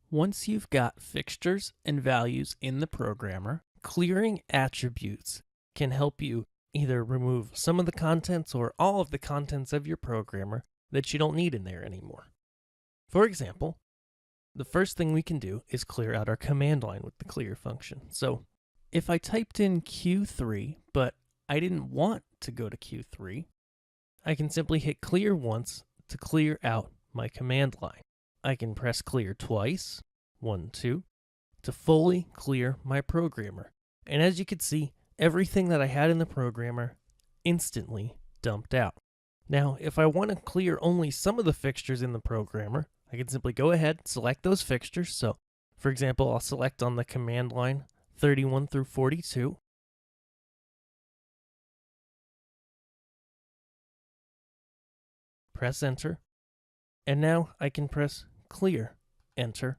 Once you've got fixtures and values in the programmer, clearing attributes can help you either remove some of the contents or all of the contents of your programmer that you don't need in there anymore. For example, the first thing we can do is clear out our command line with the clear function. So if I typed in Q3, but I didn't want to go to Q3, I can simply hit clear once to clear out my command line. I can press clear twice, 1, 2, to fully clear my programmer. And as you can see, everything that I had in the programmer instantly dumped out. Now, if I want to clear only some of the fixtures in the programmer, I can simply go ahead, select those fixtures. So, for example, I'll select on the command line 31 through 42. Press enter. And now I can press clear, enter.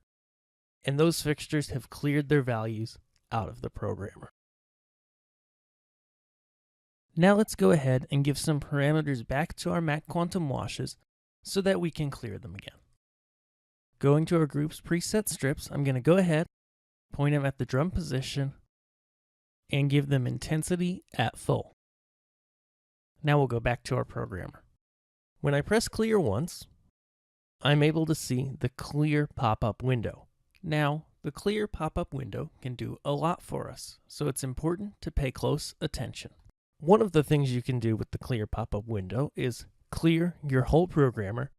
And those fixtures have cleared their values out of the programmer. Now let's go ahead and give some parameters back to our Mac Quantum washes so that we can clear them again. Going to our group's preset strips, I'm going to go ahead, point them at the drum position, and give them intensity at full. Now we'll go back to our programmer. When I press clear once, I'm able to see the clear pop-up window. Now, the clear pop-up window can do a lot for us, so it's important to pay close attention. One of the things you can do with the clear pop-up window is clear your whole programmer,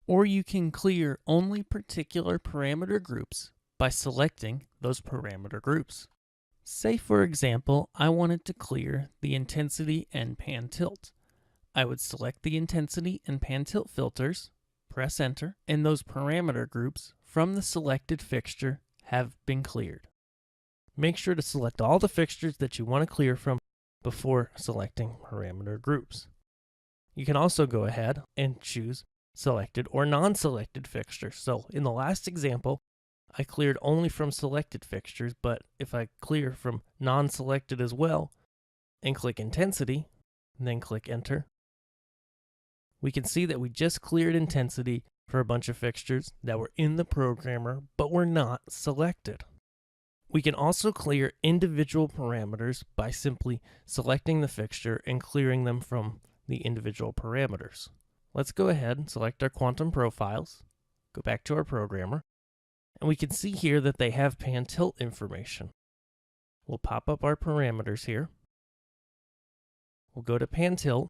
or you can clear only particular parameter groups by selecting those parameter groups. Say, for example, I wanted to clear the intensity and pan tilt. I would select the intensity and pan tilt filters, press enter, and those parameter groups from the selected fixture have been cleared. Make sure to select all the fixtures that you want to clear from before selecting parameter groups. You can also go ahead and choose selected or non-selected fixtures. So in the last example, I cleared only from selected fixtures, but if I clear from non-selected as well and click intensity, and then click enter, we can see that we just cleared intensity for a bunch of fixtures that were in the programmer but were not selected. We can also clear individual parameters by simply selecting the fixture and clearing them from the individual parameters. Let's go ahead and select our quantum profiles, go back to our programmer, and we can see here that they have pan tilt information. We'll pop up our parameters here. We'll go to pan tilt.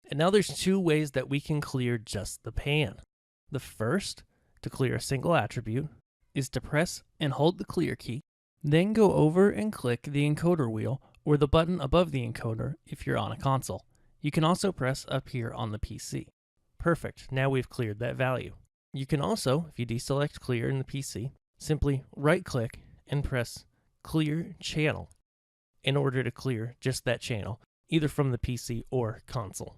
And now there's two ways that we can clear just the pan. The first, to clear a single attribute, is to press and hold the clear key, then go over and click the encoder wheel or the button above the encoder if you're on a console. You can also press up here on the PC. Perfect, now we've cleared that value. You can also, if you deselect clear in the PC, simply right-click and press clear channel in order to clear just that channel, either from the PC or console.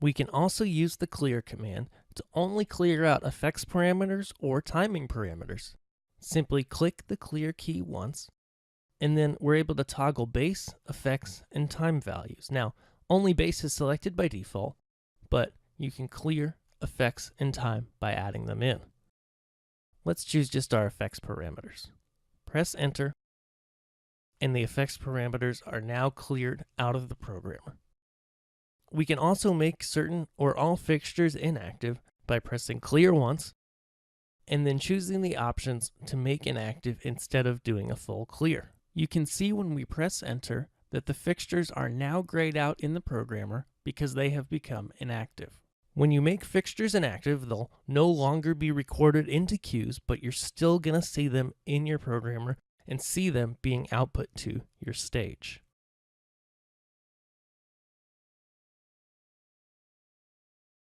We can also use the clear command to only clear out effects parameters or timing parameters. Simply click the clear key once, and then we're able to toggle base, effects, and time values. Now, only base is selected by default, but you can clear effects and time by adding them in. Let's choose just our effects parameters. Press enter, and the effects parameters are now cleared out of the programmer. We can also make certain or all fixtures inactive by pressing clear once, and then choosing the options to make inactive instead of doing a full clear. You can see when we press enter that the fixtures are now grayed out in the programmer because they have become inactive. When you make fixtures inactive, they'll no longer be recorded into queues, but you're still going to see them in your programmer and see them being output to your stage.